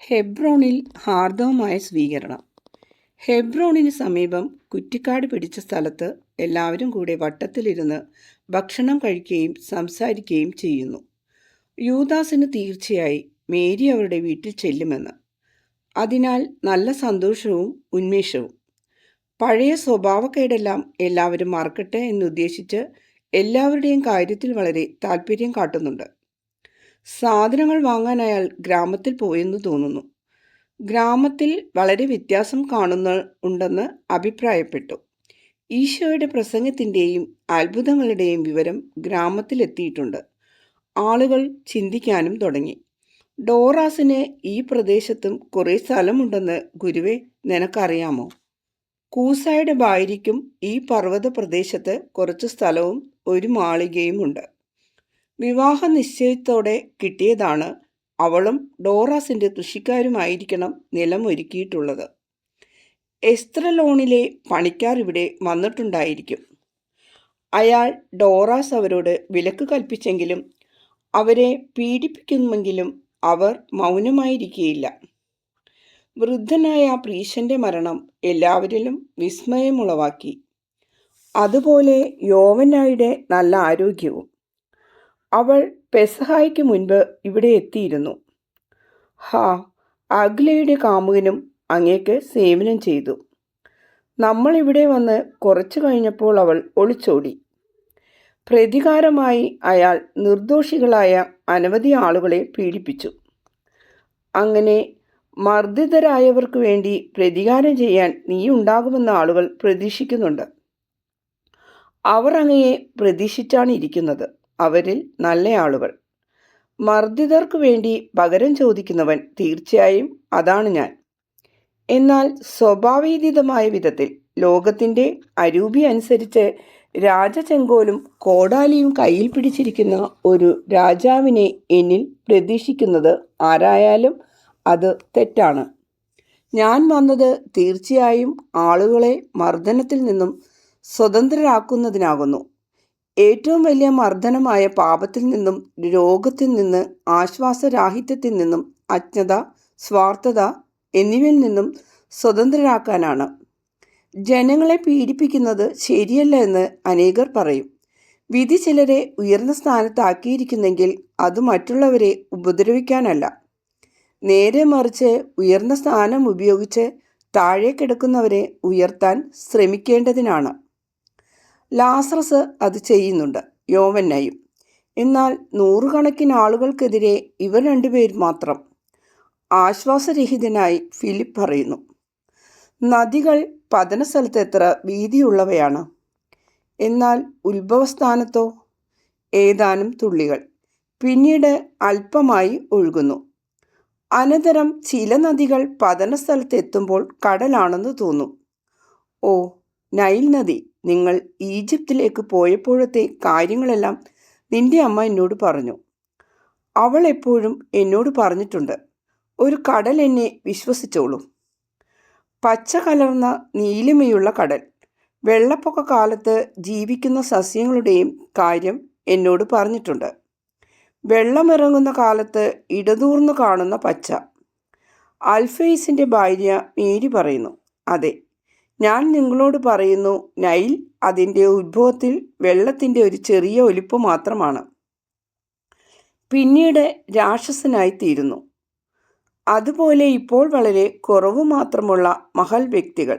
ഹെബ്രോണിൽ ഹാർദവമായ സ്വീകരണം. ഹെബ്രോണിന് സമീപം കുറ്റിക്കാട് പിടിച്ച സ്ഥലത്ത് എല്ലാവരും കൂടെ വട്ടത്തിലിരുന്ന് ഭക്ഷണം കഴിക്കുകയും സംസാരിക്കുകയും ചെയ്യുന്നു. യൂദാസിന് തീർച്ചയായി മേരി അവരുടെ വീട്ടിൽ ചെല്ലുമെന്ന്. അതിനാൽ നല്ല സന്തോഷവും ഉന്മേഷവും. പഴയ സ്വഭാവക്കേടെല്ലാം എല്ലാവരും മറക്കട്ടെ എന്നുദ്ദേശിച്ച് എല്ലാവരുടെയും കാര്യത്തിൽ വളരെ താല്പര്യം കാട്ടുന്നുണ്ട്. സാധനങ്ങൾ വാങ്ങാൻ അയാൾ ഗ്രാമത്തിൽ പോയെന്ന് തോന്നുന്നു. ഗ്രാമത്തിൽ വളരെ വ്യത്യാസം ഉണ്ടെന്ന് അഭിപ്രായപ്പെട്ടു. ഈശോയുടെ പ്രസംഗത്തിൻ്റെയും അത്ഭുതങ്ങളുടെയും വിവരം ഗ്രാമത്തിലെത്തിയിട്ടുണ്ട്. ആളുകൾ ചിന്തിക്കാനും തുടങ്ങി. ഡോറാസിന് ഈ പ്രദേശത്തും കുറേ സ്ഥലമുണ്ടെന്ന് ഗുരുവേ, നിനക്കറിയാമോ? കൂസായുടെ ഭാര്യയ്ക്കും ഈ പർവ്വത പ്രദേശത്ത് കുറച്ച് സ്ഥലവും ഒരു മാളികയുമുണ്ട്. വിവാഹ നിശ്ചയത്തോടെ കിട്ടിയതാണ്. അവളും ഡോറാസിൻ്റെ കൃഷിക്കാരുമായിരിക്കണം നിലം ഒരുക്കിയിട്ടുള്ളത്. എസ്ത്രലോണിലെ പണിക്കാർ ഇവിടെ വന്നിട്ടുണ്ടായിരിക്കും. അയാൾ ഡോറാസ് അവരോട് വിലക്ക് കൽപ്പിച്ചെങ്കിലും അവരെ പീഡിപ്പിക്കുമെങ്കിലും അവർ മൗനമായിരിക്കുകയില്ല. വൃദ്ധനായ പ്രീശന്റെ മരണം എല്ലാവരിലും വിസ്മയമുളവാക്കി. അതുപോലെ യോവന്നായുടെ നല്ല ആരോഗ്യവും. അവൾ പെസഹായ്ക്ക് മുൻപ് ഇവിടെ എത്തിയിരുന്നു. അഗ്ലയുടെ കാമുകനും അങ്ങേക്ക് സേവനം ചെയ്തു. നമ്മളിവിടെ വന്ന് കുറച്ചു കഴിഞ്ഞപ്പോൾ അവൾ ഒളിച്ചോടി. പ്രതികാരമായി അയാൾ നിർദോഷികളായ അനവധി ആളുകളെ പീഡിപ്പിച്ചു. അങ്ങനെ മർദ്ദിതരായവർക്ക് വേണ്ടി പ്രതികാരം ചെയ്യാൻ നീ ഉണ്ടാകുമെന്ന ആളുകൾ പ്രതീക്ഷിക്കുന്നുണ്ട്. അവർ അങ്ങയെ പ്രതീക്ഷിച്ചാണ് ഇരിക്കുന്നത്. അവരിൽ നല്ല ആളുകൾ. മർദ്ദിതർക്ക് വേണ്ടി പകരം ചോദിക്കുന്നവൻ തീർച്ചയായും അതാണ് ഞാൻ. എന്നാൽ സ്വഭാവീതിതമായ വിധത്തിൽ ലോകത്തിൻ്റെ അരൂപി അനുസരിച്ച് രാജചെങ്കോലും കോടാലിയും കയ്യിൽ പിടിച്ചിരിക്കുന്ന ഒരു രാജാവിനെ എന്നിൽ പ്രതീക്ഷിക്കുന്നത് ആരായാലും അത് തെറ്റാണ്. ഞാൻ വന്നത് തീർച്ചയായും ആളുകളെ മർദ്ദനത്തിൽ നിന്നും സ്വതന്ത്രരാക്കുന്നതിനാകുന്നു. ഏറ്റവും വലിയ മർദ്ദനമായ പാപത്തിൽ നിന്നും, രോഗത്തിൽ നിന്ന്, ആശ്വാസരാഹിത്യത്തിൽ നിന്നും, അജ്ഞത, സ്വാർത്ഥത എന്നിവയിൽ നിന്നും സ്വതന്ത്രരാക്കാനാണ്. ജനങ്ങളെ പീഡിപ്പിക്കുന്നത് ശരിയല്ല എന്ന് അനേകർ പറയും. വിധി ചിലരെ ഉയർന്ന സ്ഥാനത്താക്കിയിരിക്കുന്നെങ്കിൽ അത് മറ്റുള്ളവരെ ഉപദ്രവിക്കാനല്ല, നേരെ മറിച്ച് ഉയർന്ന സ്ഥാനം ഉപയോഗിച്ച് താഴെ കിടക്കുന്നവരെ ഉയർത്താൻ ശ്രമിക്കേണ്ടതിനാണ്. ലാസറസ് അത് ചെയ്യുന്നുണ്ട്, യോവന്നയും. എന്നാൽ നൂറുകണക്കിന് ആളുകൾക്കെതിരെ ഇവർ രണ്ടുപേർ മാത്രം. ആശ്വാസരഹിതനായി ഫിലിപ്പ് പറയുന്നു. നദികൾ പതനസ്ഥലത്ത് എത്ര വീതിയുള്ളവയാണ്, എന്നാൽ ഉത്ഭവസ്ഥാനത്തോ ഏതാനും തുള്ളികൾ, പിന്നീട് അല്പമായി ഒഴുകുന്നു. അനന്തരം ചില നദികൾ പതനസ്ഥലത്ത് എത്തുമ്പോൾ കടലാണെന്ന് തോന്നും. ഓ നൈൽ നദി, നിങ്ങൾ ഈജിപ്തിലേക്ക് പോയപ്പോഴത്തെ കാര്യങ്ങളെല്ലാം നിന്റെ അമ്മ എന്നോട് പറഞ്ഞു. അവൾ എപ്പോഴും എന്നോട് പറഞ്ഞിട്ടുണ്ട്, ഒരു കടൽ എന്നെ വിശ്വസിച്ചോളൂ. പച്ച കലർന്ന നീലിമയുള്ള കടൽ. വെള്ളപ്പൊക്ക കാലത്ത് ജീവിക്കുന്ന സസ്യങ്ങളുടെയും കാര്യം എന്നോട് പറഞ്ഞിട്ടുണ്ട്. വെള്ളമിറങ്ങുന്ന കാലത്ത് ഇടതൂർന്നു കാണുന്ന പച്ച. അൽഫേസിൻ്റെ ഭാര്യ മേരി പറയുന്നു, അതെ, ഞാൻ നിങ്ങളോട് പറയുന്നു, നൈൽ അതിൻ്റെ ഉത്ഭവത്തിൽ വെള്ളത്തിൻ്റെ ഒരു ചെറിയ ഒലിപ്പ് മാത്രമാണ്. പിന്നീട് രാക്ഷസനായിത്തീരുന്നു. അതുപോലെ ഇപ്പോൾ വളരെ കുറവ് മാത്രമുള്ള മഹൽ വ്യക്തികൾ.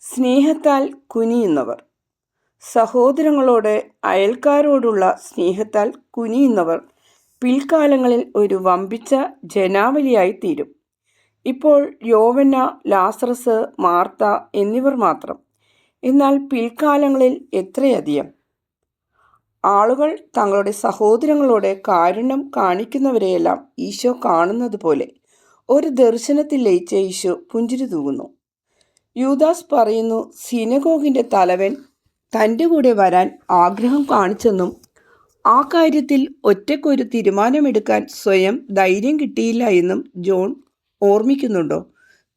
സ്നേഹത്താൽ കുനിയുന്നവർ. സഹോദരങ്ങളോട്, അയൽക്കാരോടുള്ള സ്നേഹത്താൽ കുനിയുന്നവർ പിൽക്കാലങ്ങളിൽ ഒരു വമ്പിച്ച ജനാവലിയായിത്തീരും. ഇപ്പോൾ യോവന്ന, ലാസറസ്, മാർത്ത എന്നിവർ മാത്രം. എന്നാൽ പിൽക്കാലങ്ങളിൽ എത്രയധികം ആളുകൾ തങ്ങളുടെ സഹോദരങ്ങളോട് കാരുണ്യം കാണിക്കുന്നവരെയെല്ലാം ഈശോ കാണുന്നത് പോലെ. ഒരു ദർശനത്തിൽ ലയിച്ച ഈശോ പുഞ്ചിരി തൂകുന്നു. യൂദാസ് പറയുന്നു, സിനഗോഗിൻ്റെ തലവൻ തൻ്റെ കൂടെ വരാൻ ആഗ്രഹം കാണിച്ചെന്നും ആ കാര്യത്തിൽ ഒറ്റയ്ക്കൊരു തീരുമാനമെടുക്കാൻ സ്വയം ധൈര്യം കിട്ടിയില്ല എന്നും ജോൺ ഓർമ്മിക്കുന്നുണ്ടോ?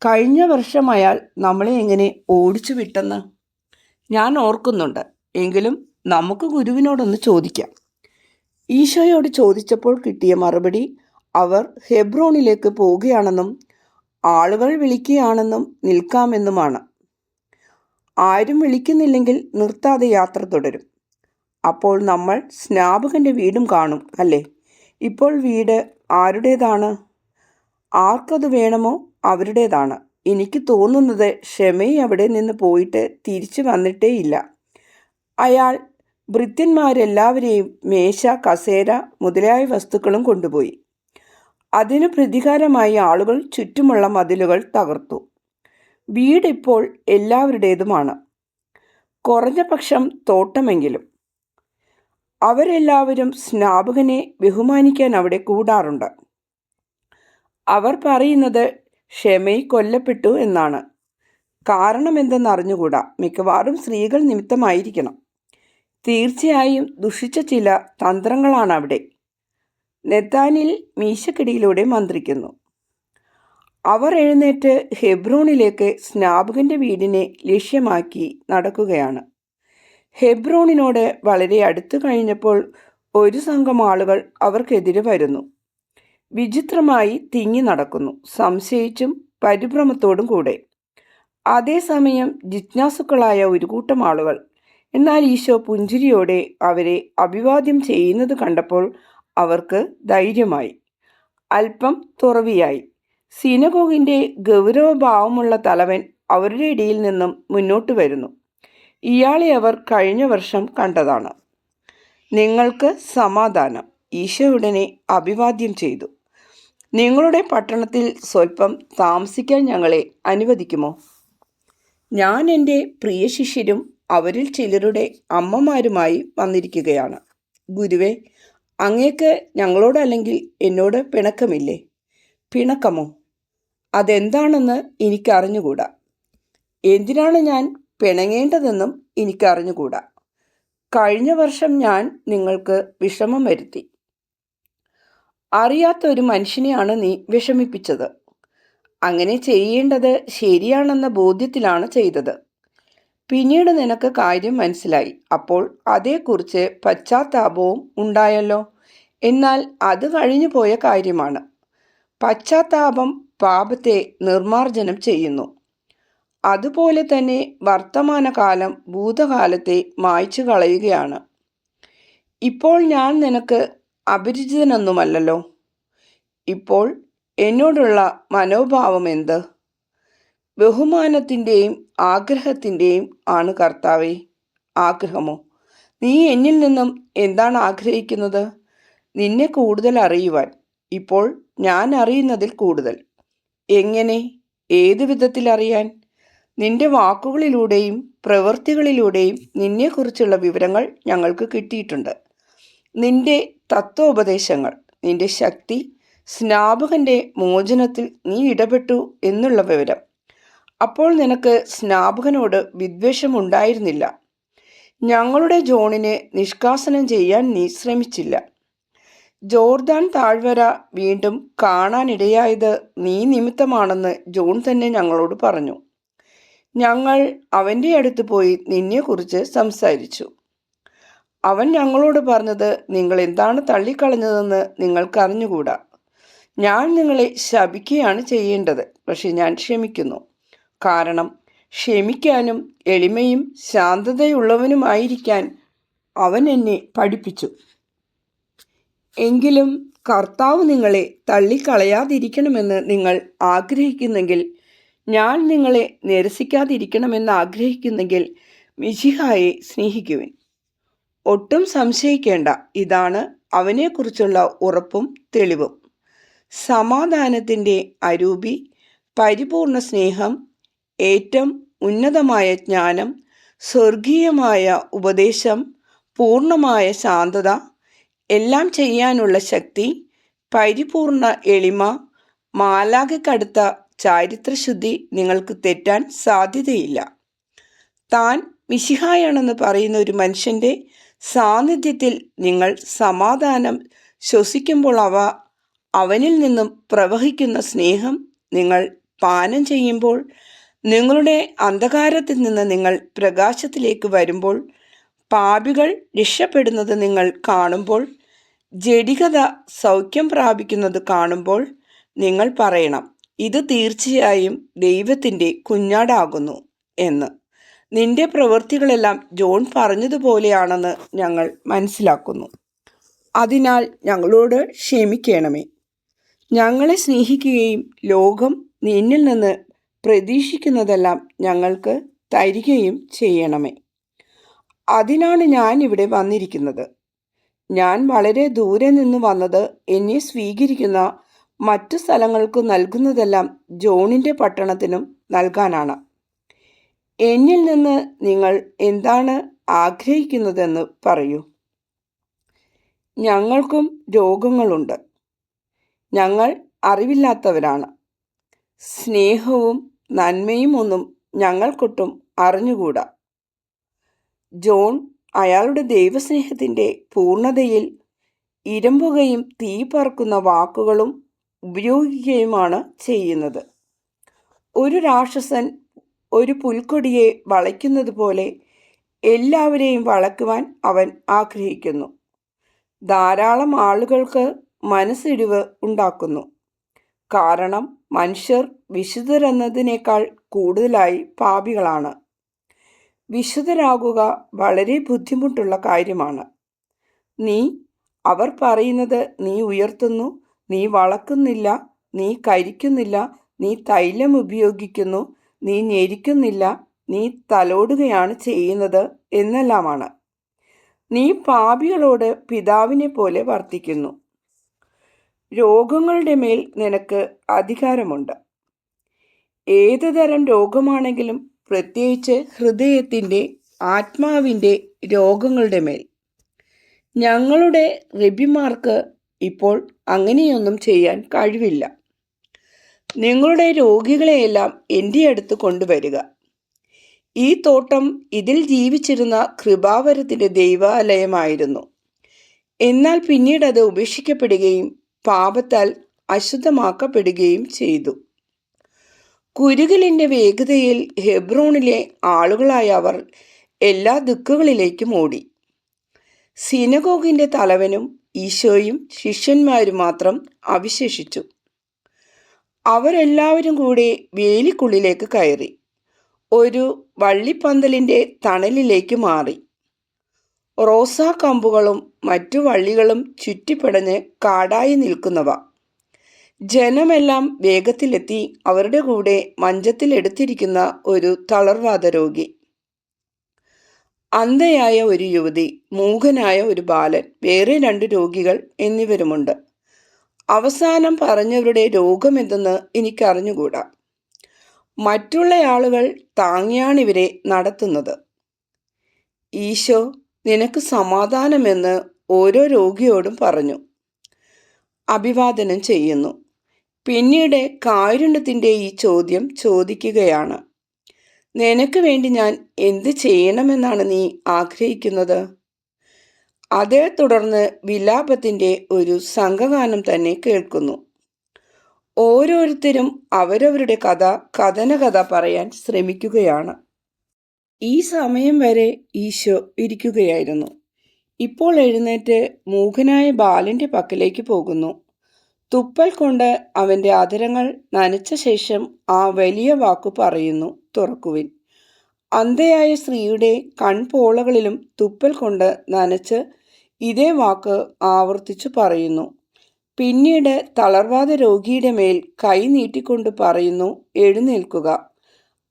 കഴിഞ്ഞ വർഷം അയാൾ നമ്മളെ എങ്ങനെ ഓടിച്ചു വിട്ടെന്ന് ഞാൻ ഓർക്കുന്നുണ്ട്. എങ്കിലും നമുക്ക് ഗുരുവിനോടൊന്ന് ചോദിക്കാം. ഈശോയോട് ചോദിച്ചപ്പോൾ കിട്ടിയ മറുപടി അവർ ഹെബ്രോണിലേക്ക് പോവുകയാണെന്നും ആളുകൾ വിളിക്കുകയാണെന്നും നിൽക്കാമെന്നുമാണ്. ആരും വിളിക്കുന്നില്ലെങ്കിൽ നിർത്താതെ യാത്ര തുടരും. അപ്പോൾ നമ്മൾ സ്നാപകൻ്റെ വീടും കാണും, അല്ലേ? ഇപ്പോൾ വീട് ആരുടേതാണ്? ആർക്കത് വേണമോ അവരുടേതാണ്. എനിക്ക് തോന്നുന്നത് ഷെമയി അവിടെ നിന്ന് പോയിട്ട് തിരിച്ചു വന്നിട്ടേയില്ല. അയാൾ ഭൃത്യന്മാരെല്ലാവരെയും മേശ, കസേര മുതലായ വസ്തുക്കളും കൊണ്ടുപോയി. അതിനു പ്രതികാരമായി ആളുകൾ ചുറ്റുമുള്ള മതിലുകൾ തകർത്തു. വീടിപ്പോൾ എല്ലാവരുടേതുമാണ്, കുറഞ്ഞ പക്ഷം തോട്ടമെങ്കിലും. അവരെല്ലാവരും സ്നാപകനെ ബഹുമാനിക്കാൻ അവിടെ കൂടാറുണ്ട്. അവർ പറയുന്നത് ഷെമയി കൊല്ലപ്പെട്ടു എന്നാണ്. കാരണമെന്തെന്നറിഞ്ഞുകൂടാ. മിക്കവാറും സ്ത്രീകൾ നിമിത്തമായിരിക്കണം. തീർച്ചയായും ദുഷിച്ച ചില തന്ത്രങ്ങളാണ് അവിടെ. നെഥാനിൽ മീശക്കിടിയിലൂടെ മന്ത്രിക്കുന്നു. അവർ എഴുന്നേറ്റ് ഹെബ്രോണിലേക്ക് സ്നാപകൻ്റെ വീടിനെ ലക്ഷ്യമാക്കി നടക്കുകയാണ്. ഹെബ്രോണിനോട് വളരെ അടുത്തു കഴിഞ്ഞപ്പോൾ ഒരു സംഘം ആളുകൾ അവർക്കെതിരെ വരുന്നു. വിചിത്രമായി തിങ്ങി നടക്കുന്നു, സംശയിച്ചും പരിഭ്രമത്തോടും കൂടെ. അതേസമയം ജിജ്ഞാസുക്കളായ ഒരു കൂട്ടം ആളുകൾ. എന്നാൽ ഈശോ പുഞ്ചിരിയോടെ അവരെ അഭിവാദ്യം ചെയ്യുന്നത് കണ്ടപ്പോൾ അവർക്ക് ധൈര്യമായി, അല്പം തുറവിയായി. സിനഗോഗിൻ്റെ ഗൗരവഭാവമുള്ള തലവൻ അവരുടെ ഇടയിൽ നിന്നും മുന്നോട്ട് വരുന്നു. ഇയാളെ അവർ കഴിഞ്ഞ വർഷം കണ്ടതാണ്. നിങ്ങൾക്ക് സമാധാനം. ഈശോ ഉടനെ അഭിവാദ്യം ചെയ്തു. നിങ്ങളുടെ പട്ടണത്തിൽ സ്വല്പം താമസിക്കാൻ ഞങ്ങളെ അനുവദിക്കുമോ? ഞാൻ എൻ്റെ പ്രിയ ശിഷ്യരും അവരിൽ ചിലരുടെ അമ്മമാരുമായി വന്നിരിക്കുകയാണ്. ഗുരുവേ, അങ്ങേക്ക് ഞങ്ങളോടല്ലെങ്കിൽ എന്നോട് പിണക്കമില്ലേ? പിണക്കമോ? അതെന്താണെന്ന് എനിക്കറിഞ്ഞുകൂടാ. എന്തിനാണ് ഞാൻ പിണങ്ങേണ്ടതെന്നും എനിക്കറിഞ്ഞുകൂടാ. കഴിഞ്ഞ വർഷം ഞാൻ നിങ്ങൾക്ക് വിഷമം വരുത്തി. അറിയാത്ത ഒരു മനുഷ്യനെയാണ് നീ വിഷമിപ്പിച്ചത്. അങ്ങനെ ചെയ്യേണ്ടത് ശരിയാണെന്ന ബോധ്യത്തിലാണ് ചെയ്തത്. പിന്നീട് നിനക്ക് കാര്യം മനസ്സിലായി. അപ്പോൾ അതേക്കുറിച്ച് പശ്ചാത്താപവും ഉണ്ടായല്ലോ. എന്നാൽ അത് കഴിഞ്ഞു പോയ കാര്യമാണ്. പശ്ചാത്താപം പാപത്തെ നിർമാർജനം ചെയ്യുന്നു. അതുപോലെ തന്നെ വർത്തമാനകാലം ഭൂതകാലത്തെ മായ്ച്ചു കളയുകയാണ്. ഇപ്പോൾ ഞാൻ നിനക്ക് അപരിചിതനൊന്നുമല്ലല്ലോ. ഇപ്പോൾ എന്നോടുള്ള മനോഭാവം എന്ത്? ബഹുമാനത്തിൻ്റെയും ആഗ്രഹത്തിൻ്റെയും ആണ് കർത്താവേ. ആഗ്രഹമോ? നീ എന്നിൽ നിന്നും എന്താണ് ആഗ്രഹിക്കുന്നത്? നിന്നെ കൂടുതൽ അറിയുവാൻ. ഇപ്പോൾ ഞാൻ അറിയുന്നതിൽ കൂടുതൽ. എങ്ങനെ? ഏതു വിധത്തിൽ അറിയാൻ? നിന്റെ വാക്കുകളിലൂടെയും പ്രവൃത്തികളിലൂടെയും നിന്നെക്കുറിച്ചുള്ള വിവരങ്ങൾ ഞങ്ങൾക്ക് കിട്ടിയിട്ടുണ്ട്. നിന്റെ തത്വോപദേശങ്ങൾ, നിന്റെ ശക്തി, സ്നാപകൻ്റെ മോചനത്തിൽ നീ ഇടപെട്ടു എന്നുള്ള വിവരം. അപ്പോൾ നിനക്ക് സ്നാപകനോട് വിദ്വേഷമുണ്ടായിരുന്നില്ല. ഞങ്ങളുടെ ജോണിനെ നിഷ്കാസനം ചെയ്യാൻ നീ ശ്രമിച്ചില്ല. ജോർദാൻ താഴ്വര വീണ്ടും കാണാനിടയായത് നീ നിമിത്തമാണെന്ന് ജോൺ തന്നെ ഞങ്ങളോട് പറഞ്ഞു. ഞങ്ങൾ അവൻ്റെ അടുത്ത് പോയി നിന്നെക്കുറിച്ച് സംസാരിച്ചു. അവൻ ഞങ്ങളോട് പറഞ്ഞത്, നിങ്ങൾ എന്താണ് തള്ളിക്കളഞ്ഞതെന്ന് നിങ്ങൾക്കറിഞ്ഞുകൂടാ. ഞാൻ നിങ്ങളെ ശപിക്കുകയാണ് ചെയ്യേണ്ടത്, പക്ഷെ ഞാൻ ക്ഷമിക്കുന്നു. കാരണം ക്ഷമിക്കാനും എളിമയും ശാന്തതയുള്ളവനുമായിരിക്കാൻ അവൻ എന്നെ പഠിപ്പിച്ചു. എങ്കിലും കർത്താവ് നിങ്ങളെ തള്ളിക്കളയാതിരിക്കണമെന്ന് നിങ്ങൾ ആഗ്രഹിക്കുന്നെങ്കിൽ, ഞാൻ നിങ്ങളെ നിരസിക്കാതിരിക്കണമെന്ന് ആഗ്രഹിക്കുന്നെങ്കിൽ മിശിഹായെ സ്നേഹിക്കുവിൻ. ഒട്ടും സംശയിക്കേണ്ട. ഇതാണ് അവനെക്കുറിച്ചുള്ള ഉറപ്പും തെളിവും. സമാധാനത്തിൻ്റെ അരൂപി, പരിപൂർണ സ്നേഹം, ഏറ്റവും ഉന്നതമായ ജ്ഞാനം, സ്വർഗീയമായ ഉപദേശം, പൂർണ്ണമായ ശാന്തത, എല്ലാം ചെയ്യാനുള്ള ശക്തി, പരിപൂർണ എളിമ, മാലാഖയ്ക്കടുത്ത ചാരിത്രശുദ്ധി നിങ്ങൾക്ക് തെറ്റാൻ സാധ്യതയില്ല. താൻ മിശിഹായാണെന്ന് പറയുന്ന ഒരു മനുഷ്യൻ്റെ സാന്നിധ്യത്തിൽ നിങ്ങൾ സമാധാനം ശ്വസിക്കുമ്പോൾ അവനിൽ നിന്നും പ്രവഹിക്കുന്ന സ്നേഹം നിങ്ങൾ പാനം ചെയ്യുമ്പോൾ, നിങ്ങളുടെ അന്ധകാരത്തിൽ നിന്ന് നിങ്ങൾ പ്രകാശത്തിലേക്ക് വരുമ്പോൾ, പാപികൾ രക്ഷപ്പെടുന്നത് നിങ്ങൾ കാണുമ്പോൾ, ജഡികത സൗഖ്യം പ്രാപിക്കുന്നത് കാണുമ്പോൾ നിങ്ങൾ പറയണം, ഇത് തീർച്ചയായും ദൈവത്തിൻ്റെ കുഞ്ഞാടാകുന്നു എന്ന്. നിന്റെ പ്രവൃത്തികളെല്ലാം ജോൺ പറഞ്ഞതുപോലെയാണെന്ന് ഞങ്ങൾ മനസ്സിലാക്കുന്നു. അതിനാൽ ഞങ്ങളോട് ക്ഷമിക്കണമേ. ഞങ്ങളെ സ്നേഹിക്കുകയും ലോകം നിന്നിൽ നിന്ന് പ്രതീക്ഷിക്കുന്നതെല്ലാം ഞങ്ങൾക്ക് തരികയും ചെയ്യണമേ. അതിനാണ് ഞാൻ ഇവിടെ വന്നിരിക്കുന്നത്. ഞാൻ വളരെ ദൂരെ നിന്ന് വന്നത് എന്നെ സ്വീകരിക്കുന്ന മറ്റു സ്ഥലങ്ങൾക്ക് നൽകുന്നതെല്ലാം ജോണിൻ്റെ പട്ടണത്തിനും നൽകാനാണ്. എന്നിൽ നിന്ന് നിങ്ങൾ എന്താണ് ആഗ്രഹിക്കുന്നതെന്ന് പറയൂ. ഞങ്ങൾക്കും രോഗങ്ങളുണ്ട്. ഞങ്ങൾ അറിവില്ലാത്തവരാണ്. സ്നേഹവും നന്മയും ഒന്നും ഞങ്ങൾക്കൊട്ടും അറിഞ്ഞുകൂടാ. ജോൺ അയാളുടെ ദൈവസ്നേഹത്തിൻ്റെ പൂർണ്ണതയിൽ ഇരമ്പുകയും തീ പറക്കുന്ന വാക്കുകളും ഉപയോഗിക്കുകയുമാണ് ചെയ്യുന്നത്. ഒരു രാക്ഷസൻ ഒരു പുൽക്കൊടിയെ വളയ്ക്കുന്നത് പോലെ എല്ലാവരെയും വളയ്ക്കുവാൻ അവൻ ആഗ്രഹിക്കുന്നു. ധാരാളം ആളുകൾക്ക് മനസ്സിടിവ് ഉണ്ടാക്കുന്നു. കാരണം മനുഷ്യർ വിശുദ്ധരെന്നതിനേക്കാൾ കൂടുതലായി പാപികളാണ്. വിശുദ്ധരാകുക വളരെ ബുദ്ധിമുട്ടുള്ള കാര്യമാണ്. അവർ പറയുന്നത് നീ ഉയർത്തുന്നു, നീ വളക്കുന്നില്ല, നീ കരിക്കുന്നില്ല, നീ തൈലം ഉപയോഗിക്കുന്നു, നീ ഞെരിക്കുന്നില്ല, നീ തലോടുകയാണ് ചെയ്യുന്നത് എന്നെല്ലാമാണ്. നീ പാപികളോട് പിതാവിനെ പോലെ വർത്തിക്കുന്നു. രോഗങ്ങളുടെ മേൽ നിനക്ക് അധികാരമുണ്ട്. ഏത് തരം രോഗമാണെങ്കിലും, പ്രത്യേകിച്ച് ഹൃദയത്തിൻ്റെ, ആത്മാവിൻ്റെ രോഗങ്ങളുടെ മേൽ. ഞങ്ങളുടെ റബിമാർക്ക് ഇപ്പോൾ അങ്ങനെയൊന്നും ചെയ്യാൻ കഴിവില്ല. നിങ്ങളുടെ രോഗികളെയെല്ലാം എൻ്റെ അടുത്ത് കൊണ്ടുവരിക. ഈ തോട്ടം ഇതിൽ ജീവിച്ചിരുന്ന കൃപാവരത്തിൻ്റെ ദൈവാലയമായിരുന്നു. എന്നാൽ പിന്നീട് അത് ഉപേക്ഷിക്കപ്പെടുകയും പാപത്താൽ അശുദ്ധമാക്കപ്പെടുകയും ചെയ്തു. കുരുകലിൻ്റെ വേഗതയിൽ ഹെബ്രോണിലെ ആളുകളായ അവർ എല്ലാ ദിക്കുകളിലേക്കും ഓടി. സിനഗോഗിൻ്റെ തലവനും ഈശോയും ശിഷ്യന്മാരും മാത്രം അവശേഷിച്ചു. അവരെല്ലാവരും കൂടെ വേലിക്കുള്ളിലേക്ക് കയറി ഒരു വള്ളിപ്പന്തലിൻ്റെ തണലിലേക്ക് മാറി. റോസാ കമ്പുകളും മറ്റു വള്ളികളും ചുറ്റിപ്പടഞ്ഞ് കാടായി നിൽക്കുന്നവ. ജനമെല്ലാം വേഗത്തിലെത്തി അവരുടെ കൂടെ മഞ്ചത്തിലെടുത്തിരിക്കുന്ന ഒരു തളർവാദ രോഗി, അന്ധയായ ഒരു യുവതി, മൂകനായ ഒരു ബാലൻ, വേറെ 2 രോഗികൾ എന്നിവരുമുണ്ട്. അവസാനം പറഞ്ഞവരുടെ രോഗമെന്തെന്ന് എനിക്കറിഞ്ഞുകൂടാ. മറ്റുള്ള ആളുകൾ താങ്ങിയാണിവരെ നടത്തുന്നത്. ഈശോ നിനക്ക് സമാധാനമെന്ന് ഓരോ രോഗിയോടും പറഞ്ഞു. അഭിവാദനം ചെയ്യുന്നു. പിന്നീട് കാരുണ്യത്തിൻ്റെ ഈ ചോദ്യം ചോദിക്കുകയാണ്, നിനക്ക് വേണ്ടി ഞാൻ എന്ത് ചെയ്യണമെന്നാണ് നീ ആഗ്രഹിക്കുന്നത്? അതേ തുടർന്ന് വിലാപത്തിൻ്റെ ഒരു സംഘഗാനം തന്നെ കേൾക്കുന്നു. ഓരോരുത്തരും അവരവരുടെ കഥന പറയാൻ ശ്രമിക്കുകയാണ്. ഈ സമയം വരെ ഈശോ ഇരിക്കുകയായിരുന്നു. ഇപ്പോൾ എഴുന്നേറ്റ് മൂകനായ ബാലൻ്റെ പക്കലേക്ക് പോകുന്നു. തുപ്പൽ കൊണ്ട് അവൻ്റെ അധരങ്ങൾ നനച്ച ശേഷം ആ വലിയ വാക്കു പറയുന്നു, തുറക്കുവിൻ. അന്ധയായ സ്ത്രീയുടെ കൺപോളകളിലും തുപ്പൽ കൊണ്ട് നനച്ച് ഇതേ വാക്ക് ആവർത്തിച്ചു പറയുന്നു. പിന്നീട് തളർവാദ രോഗിയുടെ മേൽ കൈ നീട്ടിക്കൊണ്ട് പറയുന്നു, എഴുന്നേൽക്കുക.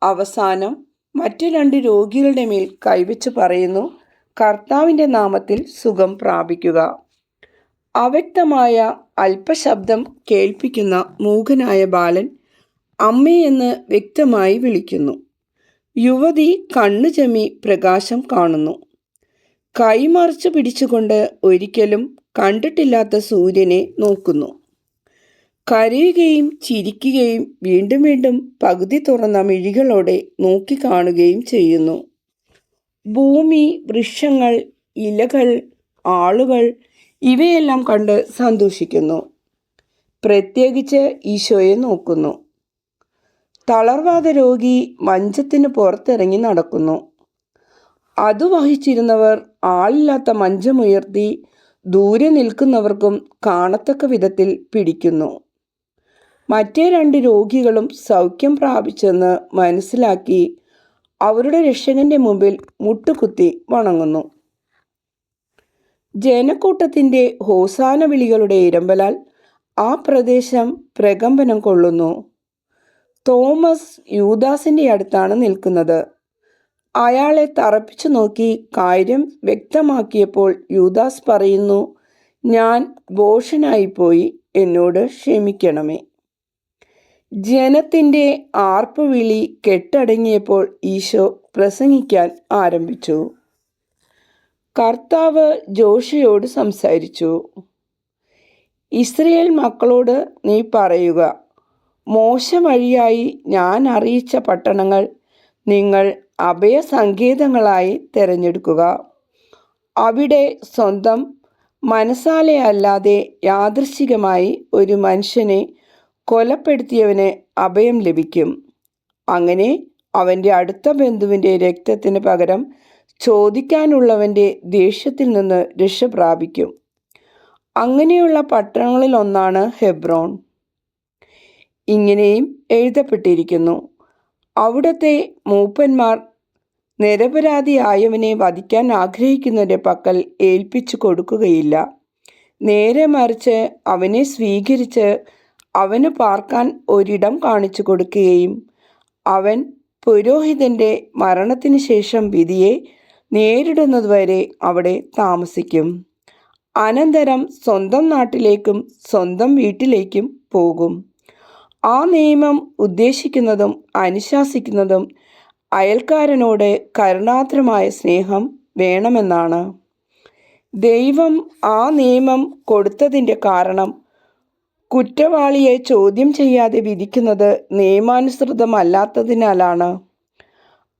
അവസാനം മറ്റു 2 രോഗികളുടെ മേൽ കൈവച്ച് പറയുന്നു, കർത്താവിൻ്റെ നാമത്തിൽ സുഖം പ്രാപിക്കുക. അവ്യക്തമായ അല്പശബ്ദം കേൾപ്പിക്കുന്ന മൂകനായ ബാലൻ അമ്മയെന്ന് വ്യക്തമായി വിളിക്കുന്നു. യുവതി കണ്ണു ചെമ്മി പ്രകാശം കാണുന്നു. കൈമറിച്ചു പിടിച്ചുകൊണ്ട് ഒരിക്കലും കണ്ടിട്ടില്ലാത്ത സൂര്യനെ നോക്കുന്നു. കരയുകയും ചിരിക്കുകയും വീണ്ടും വീണ്ടും പകുതി തുറന്ന മിഴികളോടെ നോക്കിക്കാണുകയും ചെയ്യുന്നു. ഭൂമി, വൃക്ഷങ്ങൾ, ഇലകൾ, ആളുകൾ ഇവയെല്ലാം കണ്ട് സന്തോഷിക്കുന്നു. പ്രത്യേകിച്ച് ഈശോയെ നോക്കുന്നു. തളർവാദ രോഗി മഞ്ചത്തിന് പുറത്തിറങ്ങി നടക്കുന്നു. അത് വഹിച്ചിരുന്നവർ ആളില്ലാത്ത മഞ്ചമുയർത്തി ദൂരെ നിൽക്കുന്നവർക്കും കാണത്തക്ക വിധത്തിൽ പിടിക്കുന്നു. മറ്റേ 2 രോഗികളും സൗഖ്യം പ്രാപിച്ചെന്ന് മനസ്സിലാക്കി അവരുടെ രക്ഷകന്റെ മുമ്പിൽ മുട്ടുകുത്തി വണങ്ങുന്നു. ജനക്കൂട്ടത്തിൻ്റെ ഹോസാന വിളികളുടെ ഇരമ്പലാൽ ആ പ്രദേശം പ്രകമ്പനം കൊള്ളുന്നു. തോമസ് യൂദാസിൻ്റെ അടുത്താണ് നിൽക്കുന്നത്. അയാളെ തറപ്പിച്ചു നോക്കി കാര്യം വ്യക്തമാക്കിയപ്പോൾ യൂദാസ് പറയുന്നു, ഞാൻ ഭോഷനായിപ്പോയി, എന്നോട് ക്ഷമിക്കണമേ. ജനത്തിൻ്റെ ആർപ്പുവിളി കെട്ടടങ്ങിയപ്പോൾ ഈശോ പ്രസംഗിക്കാൻ ആരംഭിച്ചു. കർത്താവ് ജോഷയോട് സംസാരിച്ചു. ഇസ്രയേൽ മക്കളോട് നീ പറയുക, മോശ വഴിയായി ഞാൻ അറിയിച്ച പട്ടണങ്ങൾ നിങ്ങൾ അഭയസങ്കേതങ്ങളായി തിരഞ്ഞെടുക്കുക. അവിടെ സ്വന്തം മനസ്സാലെ അല്ലാതെ യാദൃശ്ചികമായി ഒരു മനുഷ്യനെ കൊലപ്പെടുത്തിയവന് അഭയം ലഭിക്കും. അങ്ങനെ അവൻ്റെ അടുത്ത ബന്ധുവിൻ്റെ രക്തത്തിന് പകരം ചോദിക്കാനുള്ളവൻ്റെ ദേഷ്യത്തിൽ നിന്ന് രക്ഷ പ്രാപിക്കും. അങ്ങനെയുള്ള പട്ടണങ്ങളിലൊന്നാണ് ഹെബ്രോൺ. ഇങ്ങനെയും എഴുതപ്പെട്ടിരിക്കുന്നു, അവിടുത്തെ മൂപ്പന്മാർ നിരപരാധിയായവനെ വധിക്കാൻ ആഗ്രഹിക്കുന്നവരുടെ പക്കൽ ഏൽപ്പിച്ചു കൊടുക്കുകയില്ല. നേരെ മറിച്ച് അവനെ സ്വീകരിച്ച് അവന് പാർക്കാൻ ഒരിടം കാണിച്ചു കൊടുക്കുകയും അവൻ പുരോഹിതൻ്റെ മരണത്തിന് ശേഷം വിധിയെ നേരിടുന്നതുവരെ അവിടെ താമസിക്കും. അനന്തരം സ്വന്തം നാട്ടിലേക്കും സ്വന്തം വീട്ടിലേക്കും പോകും. ആ നിയമം ഉദ്ദേശിക്കുന്നതും അനുശാസിക്കുന്നതും അയൽക്കാരനോട് കരുണാർദ്രമായ സ്നേഹം വേണമെന്നാണ്. ദൈവം ആ നിയമം കൊടുത്തതിൻ്റെ കാരണം കുറ്റവാളിയെ ചോദ്യം ചെയ്യാതെ വിധിക്കുന്നത് നിയമാനുസൃതമല്ലാത്തതിനാലാണ്.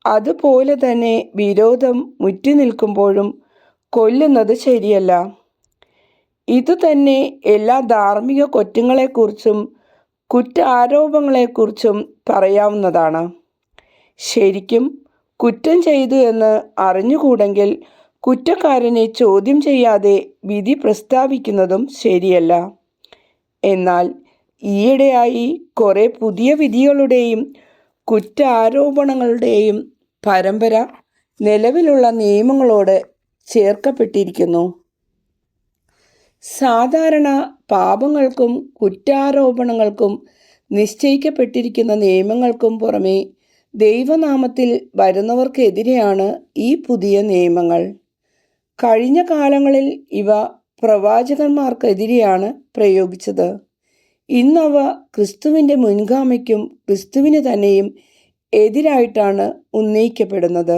അതുപോലെ തന്നെ വിരോധം മുറ്റിനിൽക്കുമ്പോഴും കൊല്ലുന്നത് ശരിയല്ല. ഇതുതന്നെ എല്ലാ ധാർമ്മിക കുറ്റങ്ങളെക്കുറിച്ചും കുറ്റാരോപണങ്ങളെക്കുറിച്ചും പറയാവുന്നതാണ്. ശരിക്കും കുറ്റം ചെയ്തു എന്ന് അറിഞ്ഞുകൂടെങ്കിൽ കുറ്റക്കാരനെ ചോദ്യം ചെയ്യാതെ വിധി പ്രസ്താവിക്കുന്നതും ശരിയല്ല. എന്നാൽ ഈയിടെയായി കുറേ പുതിയ വിധികളുടെയും കുറ്റാരോപണങ്ങളുടെയും പരമ്പര നിലവിലുള്ള നിയമങ്ങളോട് ചേർക്കപ്പെട്ടിരിക്കുന്നു. സാധാരണ പാപങ്ങൾക്കും കുറ്റാരോപണങ്ങൾക്കും നിശ്ചയിക്കപ്പെട്ടിരിക്കുന്ന നിയമങ്ങൾക്കും പുറമെ ദൈവനാമത്തിൽ വരുന്നവർക്കെതിരെയാണ് ഈ പുതിയ നിയമങ്ങൾ. കഴിഞ്ഞ കാലങ്ങളിൽ ഇവ പ്രവാചകന്മാർക്കെതിരെയാണ് പ്രയോഗിച്ചത്. ഇന്നവ ക്രിസ്തുവിൻ്റെ മുൻഗാമിക്കും ക്രിസ്തുവിന് തന്നെയും എതിരായിട്ടാണ് ഉന്നയിക്കപ്പെടുന്നത്.